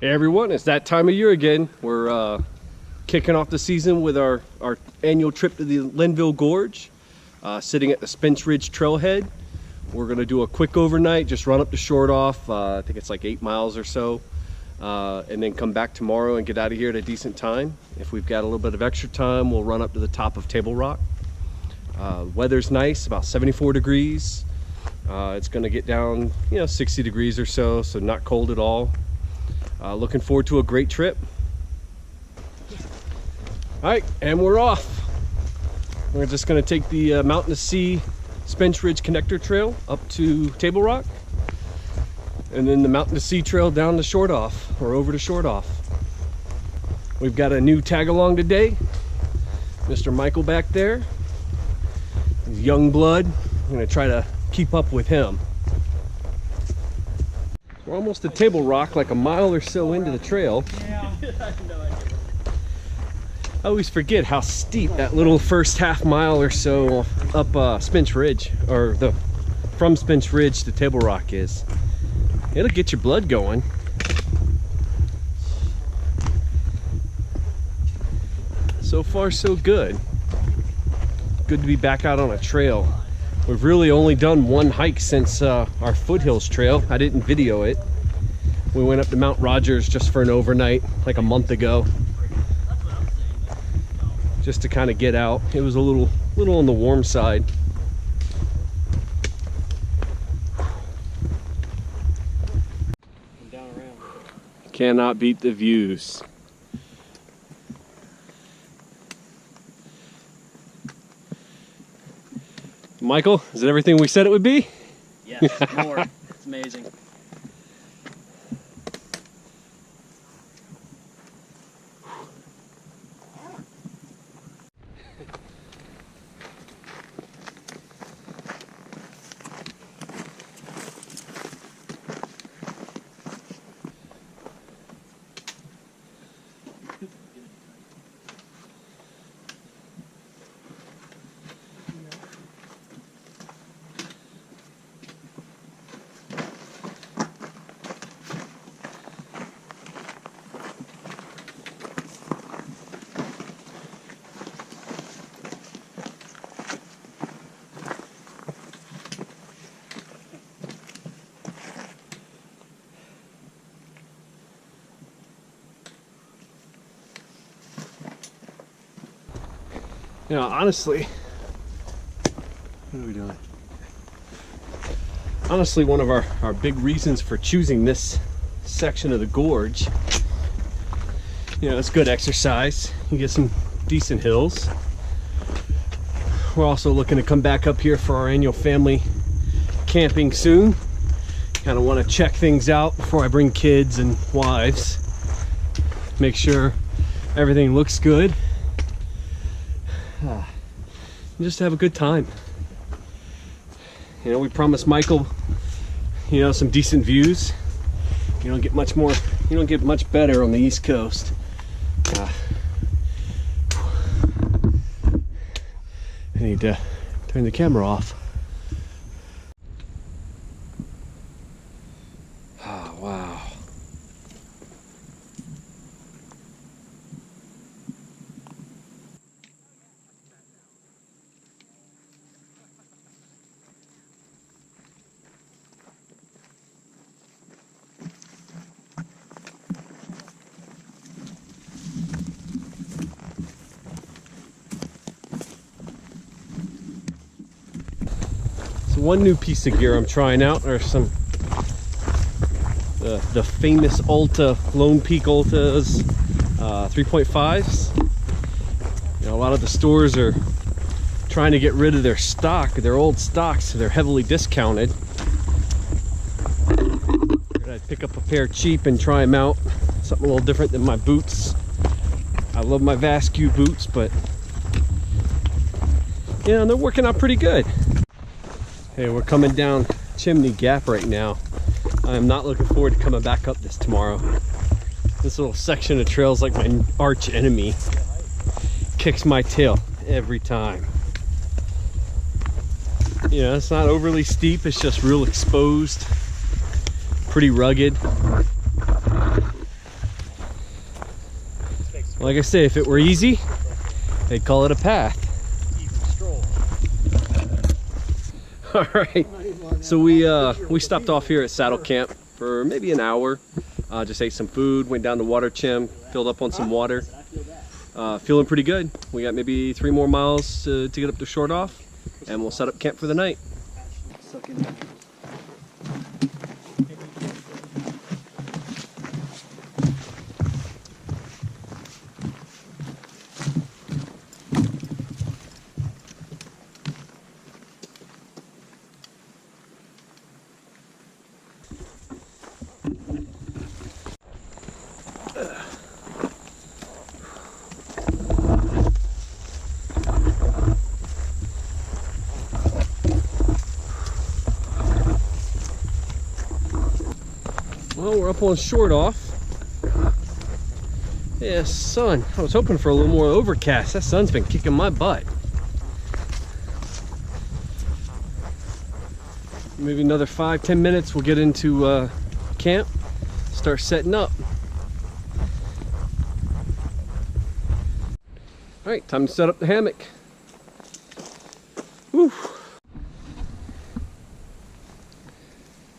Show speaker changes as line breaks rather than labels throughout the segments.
Hey everyone, it's that time of year again. We're kicking off the season with our annual trip to the Linville Gorge, sitting at the Spence Ridge trailhead. We're gonna do a quick overnight, just run up to Shortoff. I think it's like 8 miles or so, and then come back tomorrow and get out of here at a decent time. If we've got a little bit of extra time, we'll run up to the top of Table Rock. Weather's nice, about 74 degrees. It's gonna get down, 60 degrees or so, so not cold at all. Looking forward to a great trip. All right, and we're off. We're just gonna take the Mountain to Sea Spence Ridge Connector Trail up to Table Rock, and then the Mountain to Sea Trail down to Shortoff, or over to Shortoff. We've got a new tag along today. Mr. Michael back there. He's young blood. I'm gonna try to keep up with him. We're almost at Table Rock, like a mile or so into the trail.
Yeah.
I always forget how steep that little first half mile or so up Spence Ridge, or from Spence Ridge to Table Rock is. It'll get your blood going. So far, so good. Good to be back out on a trail. We've really only done one hike since our Foothills Trail. I didn't video it. We went up to Mount Rogers just for an overnight, like a month ago. Just to kind of get out. It was a little on the warm side. Cannot beat the views. Michael, is it everything we said it would be?
Yes, more. It's amazing.
Honestly, what are we doing? Honestly, one of our big reasons for choosing this section of the gorge, it's good exercise. You get some decent hills. We're also looking to come back up here for our annual family camping soon. Kind of want to check things out before I bring kids and wives. Make sure everything looks good. Just have a good time. We promised Michael, some decent views. You don't get much better on the East Coast. I need to turn the camera off. Oh, wow. So one new piece of gear I'm trying out are some the famous Ulta Lone Peak Ultas 3.5s. A lot of the stores are trying to get rid of their old stocks, so they're heavily discounted. I'd pick up a pair cheap and try them out. Something a little different than my boots. I love my Vascu boots, but they're working out pretty good. Hey, we're coming down Chimney Gap right now. I am not looking forward to coming back up this tomorrow. This little section of trail is like my arch enemy. Kicks my tail every time. It's not overly steep, it's just real exposed. Pretty rugged. Like I say, if it were easy, they'd call it a path. All right, so we stopped off here at Saddle Camp for maybe an hour. Just ate some food, went down to Water Chem, filled up on some water. Feeling pretty good. We got maybe 3 more miles to get up to Shortoff, and we'll set up camp for the night. Well, we're up on Shortoff. Yeah, sun. I was hoping for a little more overcast. That sun's been kicking my butt. Maybe another 5-10 minutes, we'll get into camp, start setting up. All right, time to set up the hammock. Whew.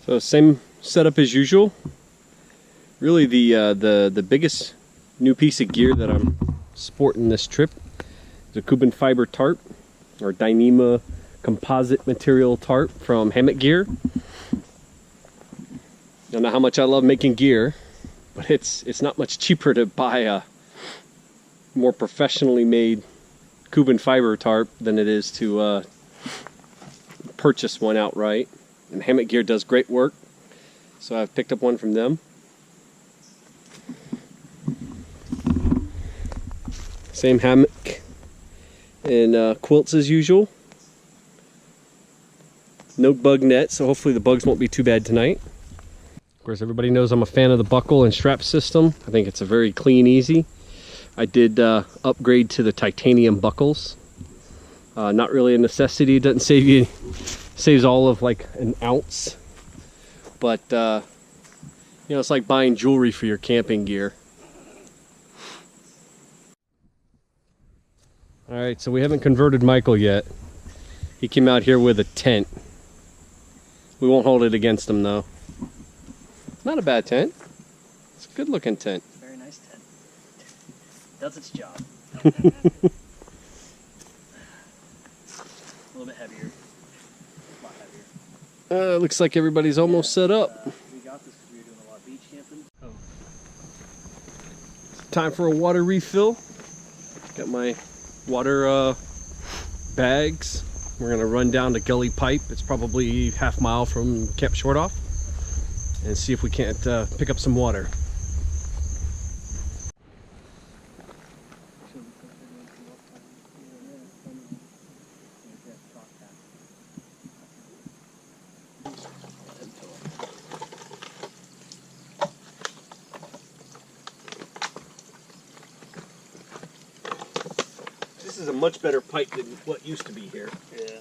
So same setup as usual. Really the biggest new piece of gear that I'm sporting this trip is a Cuban fiber tarp, or Dyneema composite material tarp from Hammock Gear. Don't know how much I love making gear, but it's not much cheaper to buy a more professionally made Cuban fiber tarp than it is to purchase one outright. And Hammock Gear does great work, so I've picked up one from them. Same hammock and quilts as usual. No bug net, so hopefully the bugs won't be too bad tonight. Of course, everybody knows I'm a fan of the buckle and strap system. I think it's a very clean, easy. I did upgrade to the titanium buckles. Not really a necessity. It doesn't save you, saves all of like an ounce. But you know, it's like buying jewelry for your camping gear. All right, so we haven't converted Michael yet. He came out here with a tent. We won't hold it against him though. Not a bad tent. It's a good looking tent.
Very nice tent. Does its job. A little bit heavier. A lot heavier.
Looks like everybody's almost set up.
We got this because we were doing a lot of beach camping. Oh.
Time for a water refill. Got my water bags. We're gonna run down to Gully Pipe. It's probably half mile from Camp Shortoff, and see if we can't pick up some water. This is a much better pipe than what used to be here.
Yeah.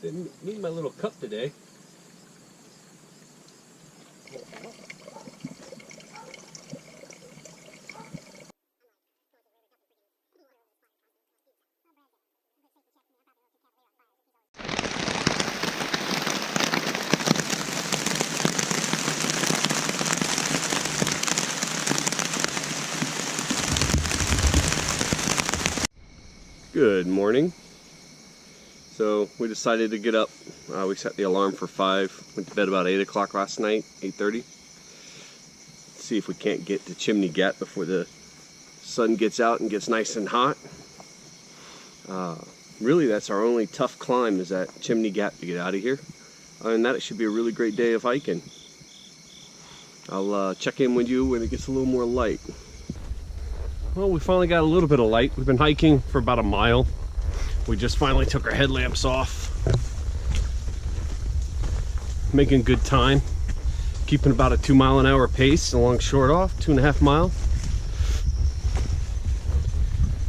Didn't need my little cup today. Good morning. So we decided to get up. We set the alarm for 5. Went to bed about 8 o'clock last night, 8:30. See if we can't get to Chimney Gap before the sun gets out and gets nice and hot. Really, that's our only tough climb, is that Chimney Gap to get out of here. Other than that, it should be a really great day of hiking. I'll check in with you when it gets a little more light. Well, we finally got a little bit of light. We've been hiking for about a mile. We just finally took our headlamps off. Making good time. Keeping about a 2-mile-an-hour pace along Shortoff, 2.5 miles.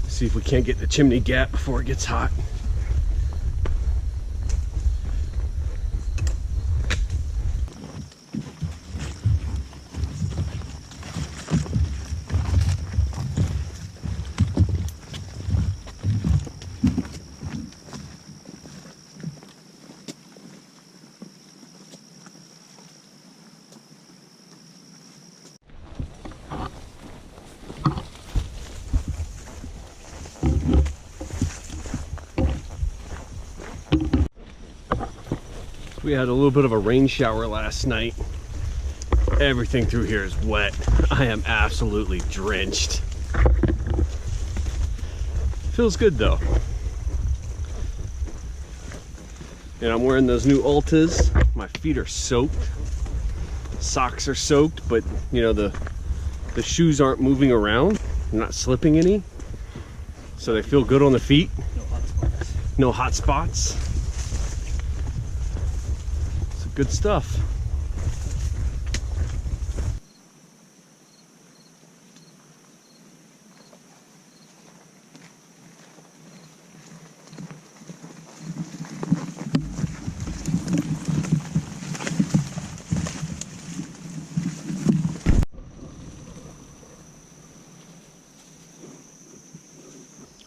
See if we can't get to Chimney Gap before it gets hot. We had a little bit of a rain shower last night. Everything through here is wet. I am absolutely drenched. Feels good though. And I'm wearing those new Altas. My feet are soaked. Socks are soaked, but you know, the shoes aren't moving around. I'm not slipping any. So they feel good on the feet. No hot spots. It's good stuff.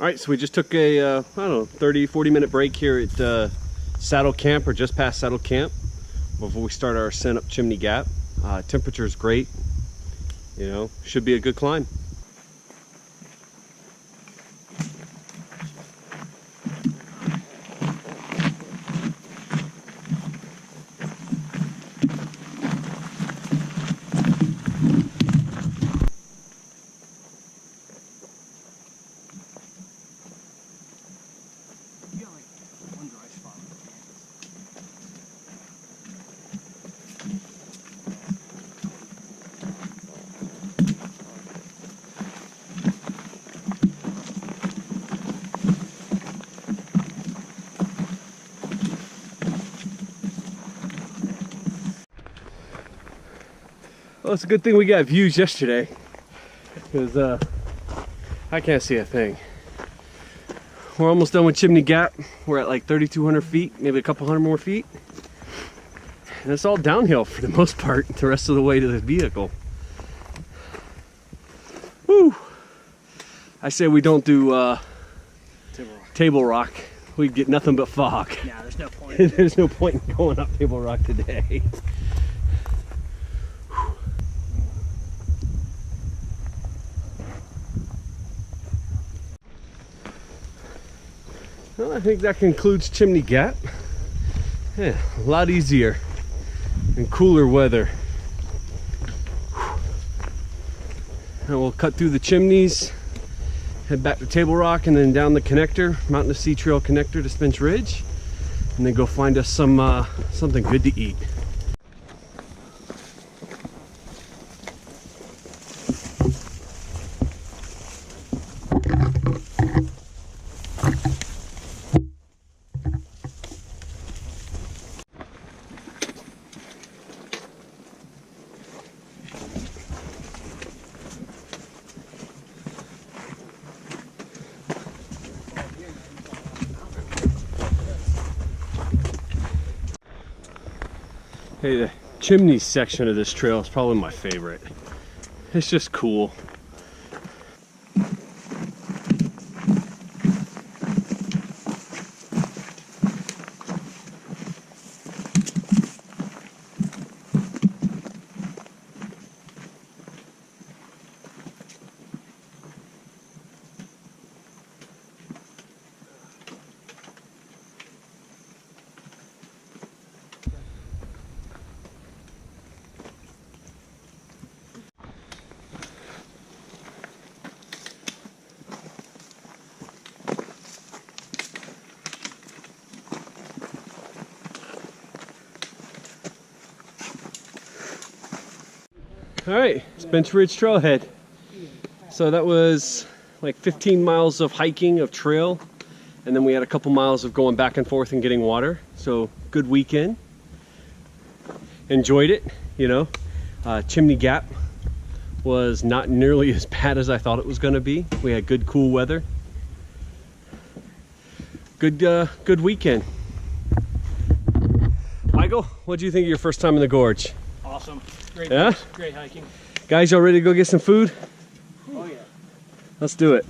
All right, so we just took a, I don't know, 30-40 minute break here at Saddle Camp, or just past Saddle Camp, before we start our ascent up Chimney Gap. Temperature is great, you know, should be a good climb. Well, it's a good thing we got views yesterday, because I can't see a thing. We're almost done with Chimney Gap. We're at like 3,200 feet, maybe a couple hundred more feet. And it's all downhill for the most part, the rest of the way to the vehicle. Woo! I say we don't do Table Rock. We'd get nothing but fog.
Nah, there's no point.
There's no point in going up Table Rock today. Well, I think that concludes Chimney Gap. Yeah, a lot easier and cooler weather. And we'll cut through the chimneys, head back to Table Rock, and then down the connector, Mountain to Sea Trail connector to Spence Ridge, and then go find us some something good to eat. Hey, the chimney section of this trail is probably my favorite. It's just cool. All right, Spence Ridge Trailhead. So that was like 15 miles of hiking of trail, and then we had a couple miles of going back and forth and getting water. So good weekend. Enjoyed it, you know. Chimney Gap was not nearly as bad as I thought it was going to be. We had good cool weather. Good weekend. Michael, what do you think of your first time in the gorge?
Awesome. Great,
yeah?
Great hiking.
Guys, y'all ready to go get some food?
Oh yeah.
Let's do it.